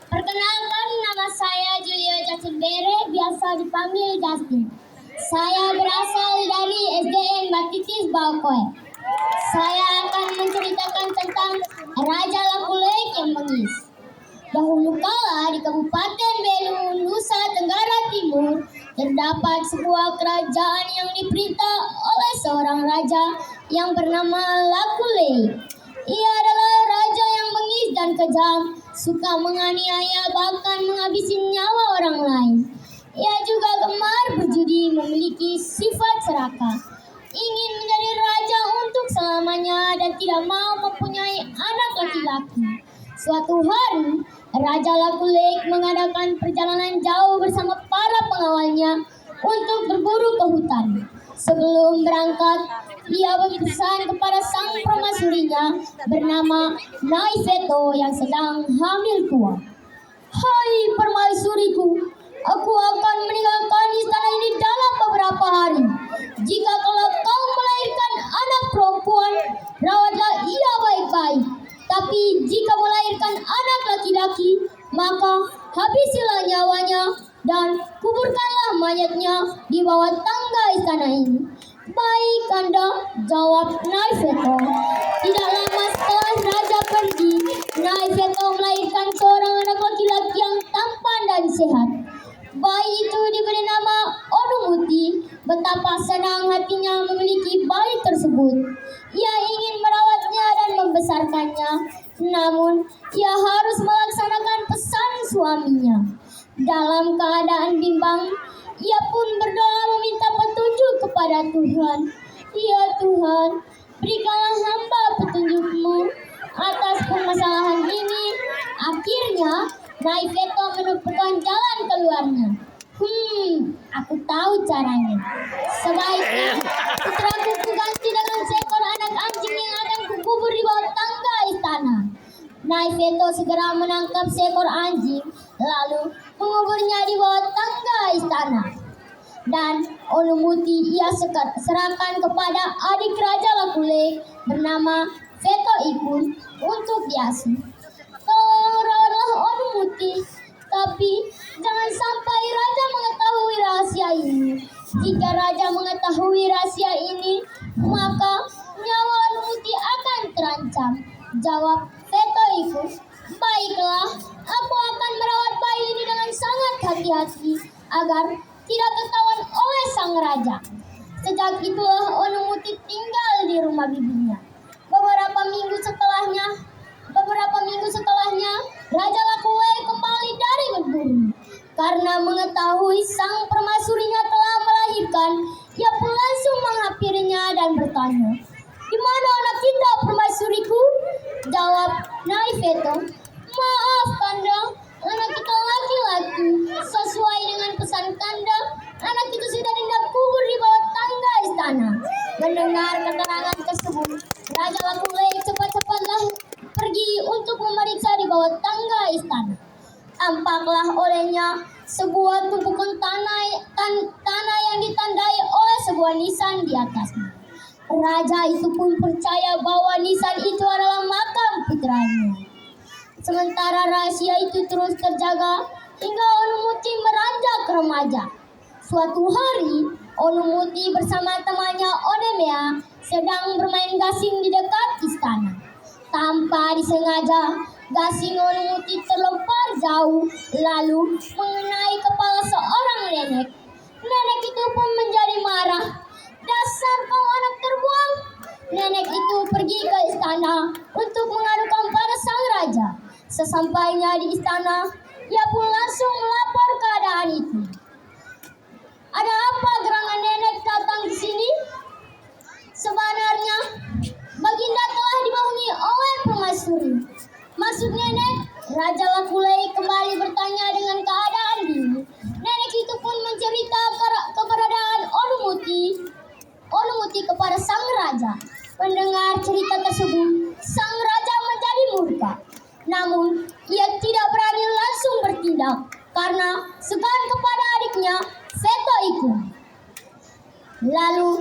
Perkenalkan, nama saya Julia Justin Bere, biasa dipanggil Justin. Saya berasal dari SDN Batitis Bakoe. Saya akan menceritakan tentang Raja Lakulek yang bengis. Dahulu kala di Kabupaten Belu, Nusa Tenggara Timur, terdapat sebuah kerajaan yang diperintah oleh seorang raja yang bernama Lakulek. Ia adalah raja yang bengis dan kejam, suka menganiaya bahkan menghabisi nyawa orang lain. Ia juga gemar berjudi, memiliki sifat serakah, ingin menjadi raja untuk selamanya dan tidak mau mempunyai anak laki-laki. Suatu hari, Raja Lakulek mengadakan perjalanan jauh bersama para pengawalnya untuk berburu ke hutan. Sebelum berangkat, ia berpesan kepada sang permaisurinya bernama Naifeto yang sedang hamil tua. "Hai permaisuriku, aku akan meninggalkan istana ini dalam beberapa hari. Jika kalau kau melahirkan anak perempuan, rawatlah ia baik-baik. Tapi jika melahirkan anak laki-laki, maka habisilah nyawanya dan kuburkanlah mayatnya di bawah tangga istana ini." "Baik, Kanda," jawab Naifeto. Tidak lama setelah raja pergi, Naifeto melahirkan seorang anak laki-laki yang tampan dan sehat. Bayi itu diberi nama Onumuti. Betapa senang hatinya memiliki bayi tersebut. Ia ingin merawatnya dan membesarkannya, namun ia harus melaksanakan pesan suaminya. Dalam keadaan bimbang, ia pun berdoa meminta petunjuk kepada Tuhan. "Ya Tuhan, berikanlah hamba petunjuk-Mu atas permasalahan ini." Akhirnya, Naifeto menemukan jalan keluarnya. Aku tahu caranya. Sebaiknya putraku kuganti dengan seekor anak anjing yang akan kukubur di bawah tangga istana." Naifeto segera menangkap seekor anjing, lalu menguburnya di bawah tangga istana. Dan Onumuti ia serahkan kepada adik Raja Lakulek bernama Veto Ikun untuk diasuh. "Tolong rawatlah Onumuti, tapi jangan sampai raja mengetahui rahasia ini. Jika raja mengetahui rahasia ini, maka nyawa Onumuti akan terancam," jawab Veto Ikun. "Baiklah, aku akan merawat bayi ini dengan sangat hati-hati agar tidak ketahuan oleh sang raja." Sejak itulah Onumuti tinggal di rumah bibinya. Beberapa minggu setelahnya, Raja Lakulek kembali dari berburu. Karena mengetahui sang permaisurinya telah melahirkan, ia pun langsung menghampirinya dan bertanya, "Di mana anak kita, permaisuriku?" Jawab Naifeto, "Maaf, Kanda, anak kita laki-laki. Sesuai dengan pesan Kanda, anak itu sudah hendak kubur di bawah tangga istana." Mendengar keterangan tersebut, Raja Lakulek cepat-cepatlah pergi untuk memeriksa di bawah tangga istana. Tampaklah olehnya sebuah tumpukan tanah yang ditandai oleh sebuah nisan di atasnya. Raja itu pun percaya bahwa nisan itu adalah makam putranya. Sementara rahasia itu terus terjaga hingga Onumuti beranjak remaja. Suatu hari, Onumuti bersama temannya Onemea sedang bermain gasing di dekat istana. Tanpa disengaja, gasing Onumuti terlempar jauh lalu mengenai kepala seorang nenek. Nenek itu pun menjadi marah. "Dasar kau anak terbuang!" Nenek itu pergi ke istana untuk mengadukan pada sang raja. Sesampainya di istana, ia pun langsung melapor keadaan itu. "Ada apa gerangan nenek datang di sini? Sebenarnya Baginda telah dibohongi oleh permaisuri." "Maksud nenek?" Raja Lakulek kembali bertanya dengan keadaan bingung. Nenek itu pun mencerita keberadaan Onumuti kepada sang raja. Mendengar cerita tersebut, sang raja menjadi murka. Namun, ia tidak berani langsung bertindak karena segan kepada adiknya, Veto Ikun. Lalu,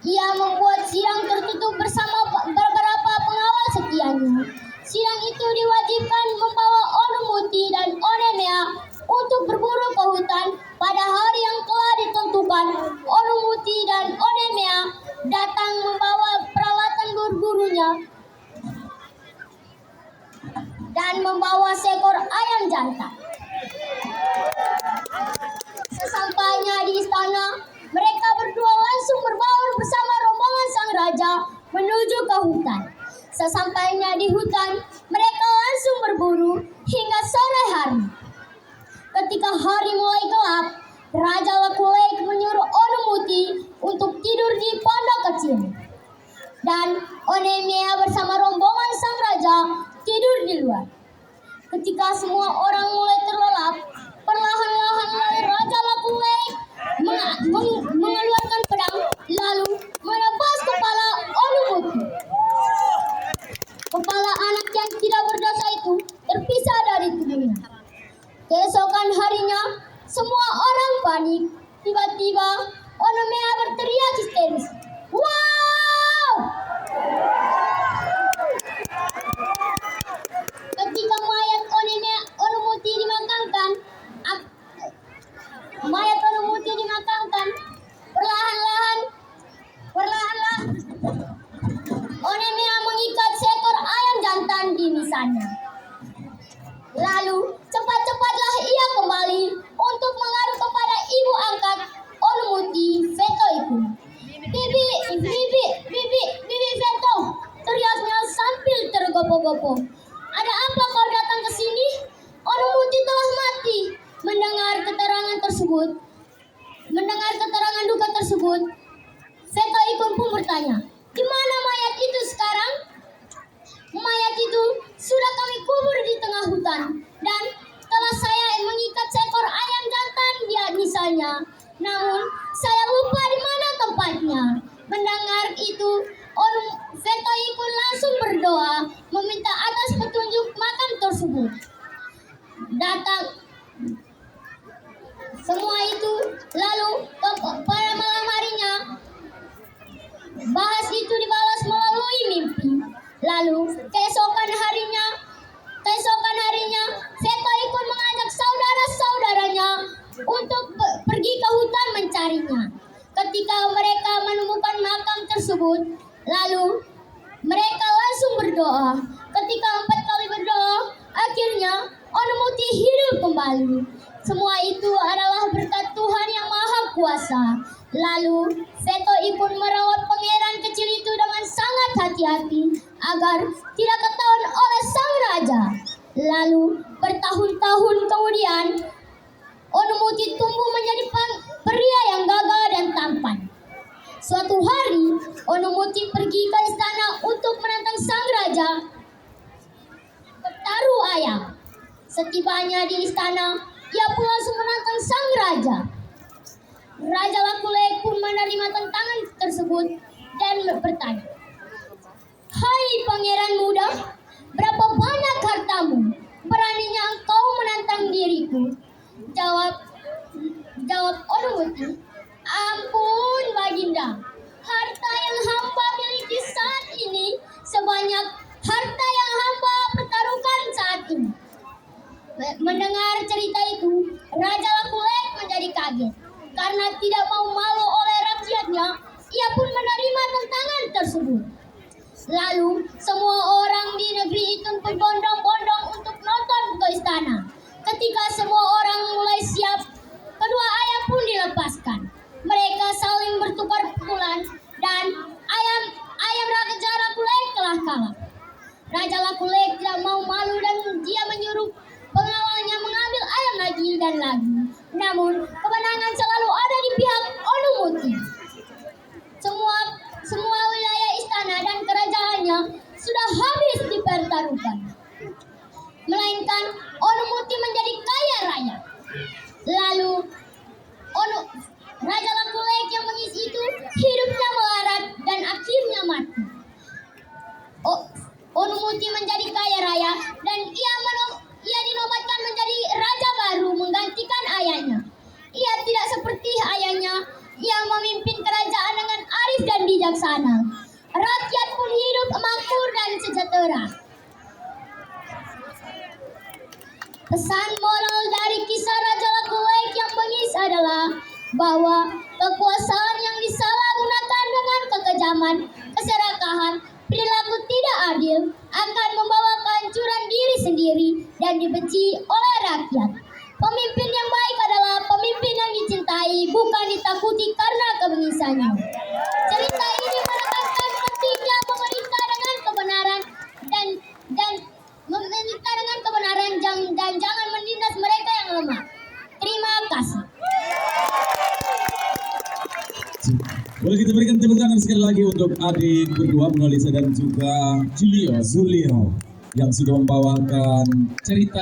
ia membuat sidang tertutup bersama beberapa pengawal setianya. Sidang itu diwajibkan membawa Onumuti dan membawa seekor ayam jantan. Sesampainya di istana, mereka berdua langsung berbaur bersama rombongan sang raja menuju ke hutan. Sesampainya di hutan, mereka langsung berburu hingga sore hari. Ketika hari mulai gelap, Raja Lakulek menyuruh Onumuti untuk tidur di pondok kecil. Dan Onemia bersama rombongan sang raja tidur di luar. Ketika semua orang mulai terlelap, perlahan-lahan Raja Lakulek mengeluarkan pedang lalu menebas kepala Onumuti. Kepala anak yang tidak berdosa itu terpisah dari tubuhnya. Keesokan harinya, semua orang panik. Tiba-tiba, Onemia berteriak histeris. Wow! Ketika mayat Onumuti dimakamkan, perlahan-lahan, Onemia mengikat seekor ayam jantan di misalnya. Lalu cepat-cepatlah ia kembali untuk mengaruh kepada ibu angkat Onumuti, Veto itu. Bibi Veto, teriaknya sambil tergopoh-gopoh. Ada apa kau datang ke sini? Onumuti telah mati. Mendengar keterangan duka tersebut, Veto Ikun pun bertanya, di mana mayat itu sekarang? Mayat itu sudah kami kubur di tengah hutan dan telah saya mengikat seekor ayam jantan di misalnya. Namun saya lupa di mana tempatnya. Mendengar itu, Veto Ikun langsung berdoa meminta atas petunjuk makam tersebut. Datang semua itu lalu pada malam harinya bahas itu dibalas melalui mimpi. Lalu keesokan harinya Veto Ikun mengajak saudara-saudaranya untuk pergi ke hutan mencarinya. Ketika mereka menemukan makam tersebut, lalu mereka langsung berdoa. Ketika 4 kali berdoa, akhirnya Onumuti hidup kembali. Semua itu adalah berkat Tuhan yang Maha Kuasa. Lalu Veto Ikun merawat pangeran kecil itu dengan sangat hati-hati agar tidak ketahuan oleh sang raja. Lalu bertahun-tahun kemudian Onumuti tumbuh menjadi pria yang gagah dan tampan. Suatu hari Onumuti pergi ke istana untuk menantang sang raja bertaruh ayam. Setibanya di istana, ia pun langsung menantang sang raja. Raja Lakulek pun menerima tantangan tersebut dan bertanya, "Hai pangeran muda, berapa banyak hartamu? Beraninya engkau menantang diriku?" Jawab Onumuti, "Ampun baginda, harta yang hamba miliki saat ini sebanyak harta yang hamba pertaruhkan saat ini." Mendengar cerita itu, Raja Lakulek menjadi kaget. Karena tidak mau malu oleh rakyatnya, ia pun menerima tantangan tersebut. Lalu, semua orang di negeri itu berbondong-bondong untuk nonton ke istana. Ketika semua orang mulai siap, kedua ayam pun dilepaskan. Mereka saling bertukar pukulan dan ayam Raja Lakulek telah kalah. Raja Lakulek tidak mau malu dan dia menyuruh pengawalnya mengambil ayam lagi dan lagi. Namun, kemenangan selalu ada di pihak Onumuti. Semua wilayah istana dan kerajaannya sudah habis dipertaruhkan. Melainkan Onumuti menjadi kaya raya. Lalu Raja Lakulek yang mengisi itu hidupnya melarat dan akhirnya mati. Onumuti menjadi kaya raya dan ia dinobatkan menjadi raja baru menggantikan ayahnya. Ia tidak seperti ayahnya yang memimpin kerajaan dengan arif dan bijaksana. Rakyat pun hidup makmur dan sejahtera. Pesan moral dari kisah Raja Lakulek yang bengis adalah bahwa kekuasaan yang disalahgunakan dengan kekejaman, keserakahan, perilaku tidak adil akan membawa kehancuran diri sendiri. diri dan dibenci oleh rakyat. Pemimpin yang baik adalah pemimpin yang dicintai, bukan ditakuti karena kebengisannya. Cerita ini menekankan pentingnya memerintah dengan kebenaran dan memerintah dengan kebenaran dan jangan menindas mereka yang lemah. Terima kasih. Boleh kita berikan tepuk tangan sekali lagi untuk adik berdua, Mona Lisa dan juga Zulio yang sudah membawakan cerita